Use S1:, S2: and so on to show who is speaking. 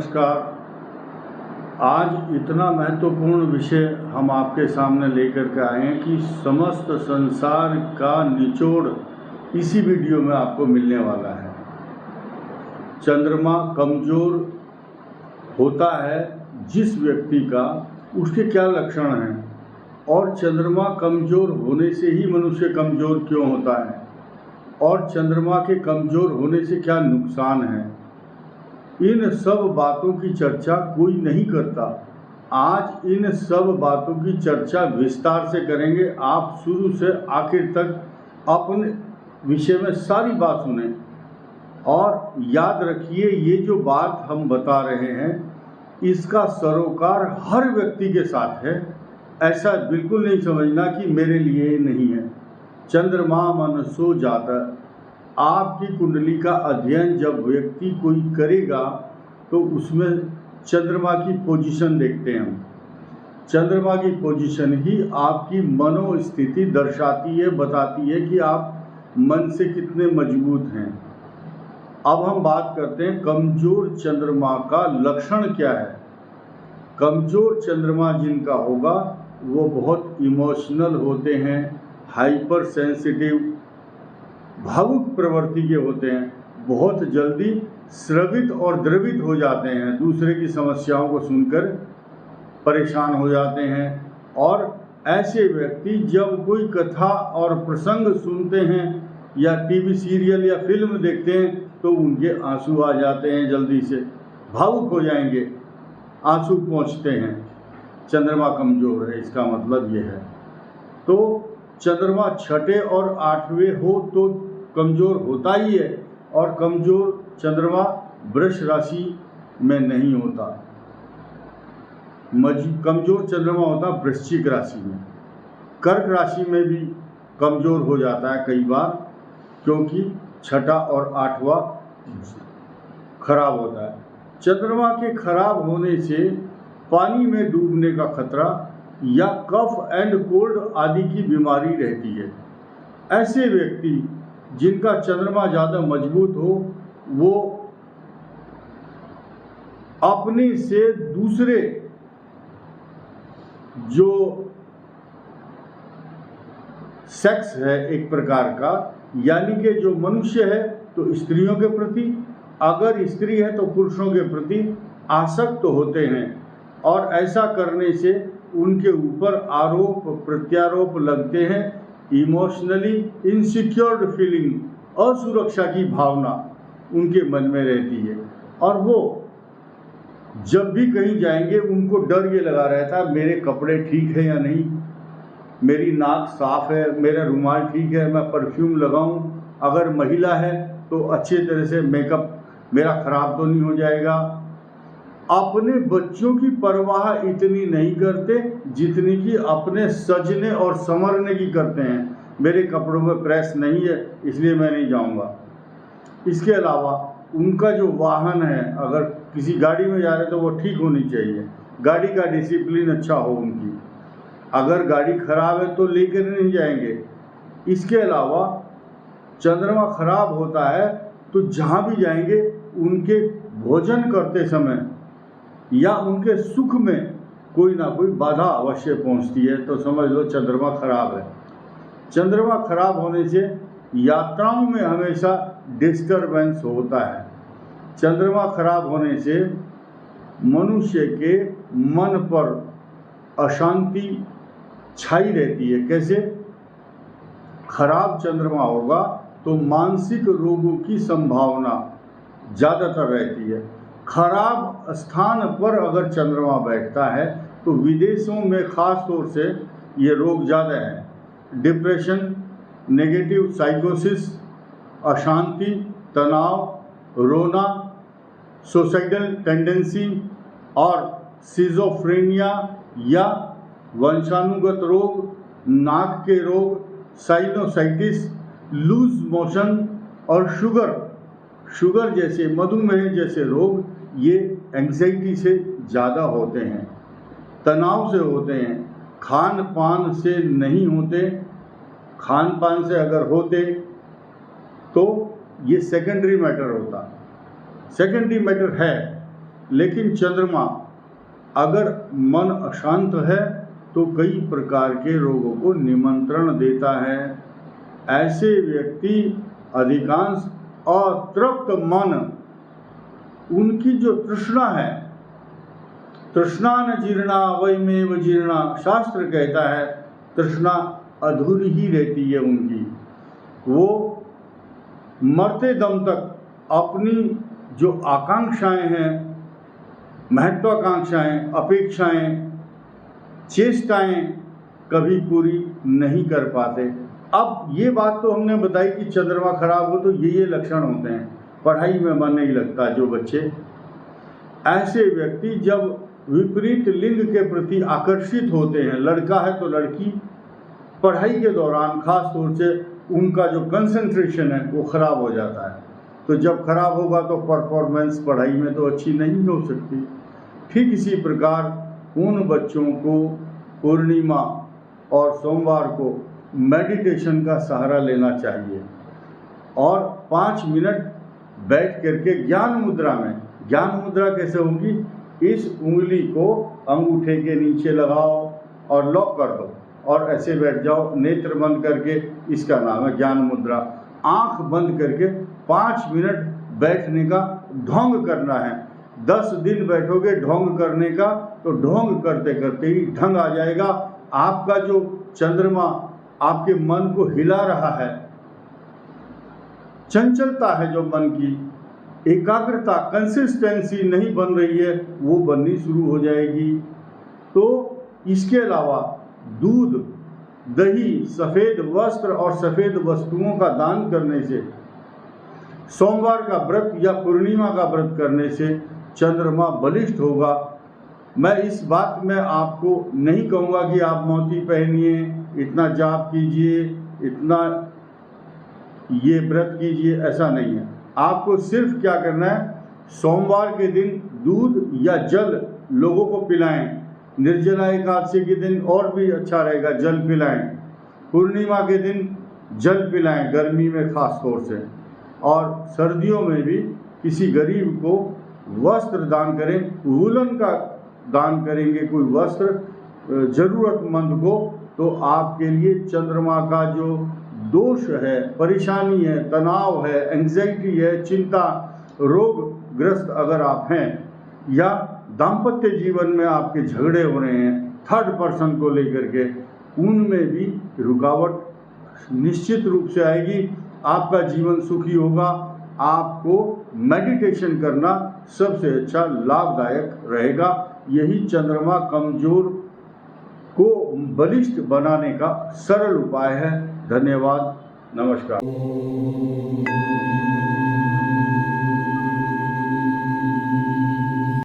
S1: नमस्कार। आज इतना महत्वपूर्ण विषय हम आपके सामने लेकर के आए हैं कि समस्त संसार का निचोड़ इसी वीडियो में आपको मिलने वाला है। चंद्रमा कमज़ोर होता है जिस व्यक्ति का, उसके क्या लक्षण हैं और चंद्रमा कमज़ोर होने से ही मनुष्य कमज़ोर क्यों होता है और चंद्रमा के कमज़ोर होने से क्या नुकसान है, इन सब बातों की चर्चा कोई नहीं करता। आज इन सब बातों की चर्चा विस्तार से करेंगे। आप शुरू से आखिर तक अपने विषय में सारी बात सुने और याद रखिए, ये जो बात हम बता रहे हैं इसका सरोकार हर व्यक्ति के साथ है। ऐसा बिल्कुल नहीं समझना कि मेरे लिए नहीं है। चंद्रमा मनसो जाता, आपकी कुंडली का अध्ययन जब व्यक्ति कोई करेगा तो उसमें चंद्रमा की पोजीशन देखते हैं हम। चंद्रमा की पोजीशन ही आपकी मनोस्थिति दर्शाती है, बताती है कि आप मन से कितने मजबूत हैं। अब हम बात करते हैं कमज़ोर चंद्रमा का लक्षण क्या है। कमज़ोर चंद्रमा जिनका होगा वो बहुत इमोशनल होते हैं, हाइपर सेंसिटिव, भावुक प्रवृत्ति के होते हैं, बहुत जल्दी स्रवित और द्रवित हो जाते हैं, दूसरे की समस्याओं को सुनकर परेशान हो जाते हैं। और ऐसे व्यक्ति जब कोई कथा और प्रसंग सुनते हैं या टीवी सीरियल या फिल्म देखते हैं तो उनके आंसू आ जाते हैं, जल्दी से भावुक हो जाएंगे, आंसू पहुँचते हैं। चंद्रमा कमज़ोर है, इसका मतलब ये है। तो चंद्रमा छठे और आठवें हो तो कमज़ोर होता ही है, और कमज़ोर चंद्रमा वृष राशि में नहीं होता। कमज़ोर चंद्रमा होता वृश्चिक राशि में, कर्क राशि में भी कमज़ोर हो जाता है कई बार, क्योंकि छठा और आठवां खराब होता है। चंद्रमा के खराब होने से पानी में डूबने का खतरा या कफ एंड कोल्ड आदि की बीमारी रहती है। ऐसे व्यक्ति जिनका चंद्रमा ज़्यादा मजबूत हो वो अपने से दूसरे जो सेक्स है एक प्रकार का, यानी कि जो मनुष्य है तो स्त्रियों के प्रति, अगर स्त्री है तो पुरुषों के प्रति आसक्त होते हैं, और ऐसा करने से उनके ऊपर आरोप प्रत्यारोप लगते हैं। इमोशनली इनसिक्योर्ड फीलिंग, असुरक्षा की भावना उनके मन में रहती है, और वो जब भी कहीं जाएंगे उनको डर ये लगा रहता है मेरे कपड़े ठीक है या नहीं, मेरी नाक साफ है, मेरा रुमाल ठीक है, मैं परफ्यूम लगाऊं, अगर महिला है तो अच्छे तरह से मेकअप मेरा खराब तो नहीं हो जाएगा। अपने बच्चों की परवाह इतनी नहीं करते जितनी कि अपने सजने और संवरने की करते हैं। मेरे कपड़ों में प्रेस नहीं है इसलिए मैं नहीं जाऊंगा। इसके अलावा उनका जो वाहन है, अगर किसी गाड़ी में जा रहे तो वो ठीक होनी चाहिए, गाड़ी का डिसिप्लिन अच्छा हो उनकी। अगर गाड़ी खराब है तो लेकर नहीं जाएंगे। इसके अलावा चंद्रमा खराब होता है तो जहाँ भी जाएंगे उनके भोजन करते समय या उनके सुख में कोई ना कोई बाधा अवश्य पहुंचती है, तो समझ लो चंद्रमा खराब है। चंद्रमा खराब होने से यात्राओं में हमेशा डिस्टरबेंस होता है। चंद्रमा खराब होने से मनुष्य के मन पर अशांति छाई रहती है। कैसे? खराब चंद्रमा होगा तो मानसिक रोगों की संभावना ज़्यादातर रहती है। खराब स्थान पर अगर चंद्रमा बैठता है तो विदेशों में ख़ास तौर से ये रोग ज़्यादा हैं। डिप्रेशन, नेगेटिव साइकोसिस, अशांति, तनाव, रोना, सुसाइडल टेंडेंसी और सिजोफ्रेनिया या वंशानुगत रोग, नाक के रोग, साइनोसाइटिस, लूज मोशन और शुगर जैसे, मधुमेह जैसे रोग ये एंग्जाइटी से ज़्यादा होते हैं, तनाव से होते हैं, खान पान से नहीं होते। खान पान से अगर होते तो ये सेकेंडरी मैटर होता, सेकेंडरी मैटर है। लेकिन चंद्रमा अगर मन अशांत है तो कई प्रकार के रोगों को निमंत्रण देता है। ऐसे व्यक्ति अधिकांश अतृप्त मन, उनकी जो तृष्णा है, तृष्णा न जीर्णा वैमेव जीर्णा, शास्त्र कहता है तृष्णा अधूरी ही रहती है उनकी। वो मरते दम तक अपनी जो आकांक्षाएं हैं, महत्वाकांक्षाएं, अपेक्षाएं, चेष्टाएं कभी पूरी नहीं कर पाते। अब ये बात तो हमने बताई कि चंद्रमा खराब हो तो ये लक्षण होते हैं, पढ़ाई में मन नहीं लगता जो बच्चे। ऐसे व्यक्ति जब विपरीत लिंग के प्रति आकर्षित होते हैं, लड़का है तो लड़की, पढ़ाई के दौरान खास तौर से उनका जो कंसंट्रेशन है वो खराब हो जाता है। तो जब खराब होगा तो परफॉर्मेंस पढ़ाई में तो अच्छी नहीं हो सकती। ठीक इसी प्रकार उन बच्चों को पूर्णिमा और सोमवार को मेडिटेशन का सहारा लेना चाहिए और 5 मिनट बैठ करके ज्ञान मुद्रा में, ज्ञान मुद्रा कैसे होगी, इस उंगली को अंगूठे के नीचे लगाओ और लॉक कर दो और ऐसे बैठ जाओ नेत्र बंद करके, इसका नाम है ज्ञान मुद्रा। आंख बंद करके 5 मिनट बैठने का ढोंग करना है। 10 दिन बैठोगे ढोंग करने का तो ढोंग करते करते ही ढंग आ जाएगा। आपका जो चंद्रमा आपके मन को हिला रहा है, चंचलता है जो मन की, एकाग्रता, कंसिस्टेंसी नहीं बन रही है, वो बननी शुरू हो जाएगी। तो इसके अलावा दूध, दही, सफ़ेद वस्त्र और सफ़ेद वस्तुओं का दान करने से, सोमवार का व्रत या पूर्णिमा का व्रत करने से चंद्रमा बलिष्ठ होगा। मैं इस बात में आपको नहीं कहूँगा कि आप मोती पहनिए, इतना जाप कीजिए, इतना ये व्रत कीजिए, ऐसा नहीं है। आपको सिर्फ क्या करना है, सोमवार के दिन दूध या जल लोगों को पिलाएं। निर्जला एकादशी के दिन और भी अच्छा रहेगा, जल पिलाएं। पूर्णिमा के दिन जल पिलाएं, गर्मी में खास तौर से, और सर्दियों में भी किसी गरीब को वस्त्र दान करें। वूलन का दान करेंगे कोई वस्त्र ज़रूरतमंद को, तो आपके लिए चंद्रमा का जो दोष है, परेशानी है, तनाव है, एंग्जाइटी है, चिंता, रोगग्रस्त अगर आप हैं, या दाम्पत्य जीवन में आपके झगड़े हो रहे हैं थर्ड पर्सन को लेकर के, उनमें भी रुकावट निश्चित रूप से आएगी। आपका जीवन सुखी होगा। आपको मेडिटेशन करना सबसे अच्छा लाभदायक रहेगा। यही चंद्रमा कमजोर को बलिष्ठ बनाने का सरल उपाय है। धन्यवाद, नमस्कार।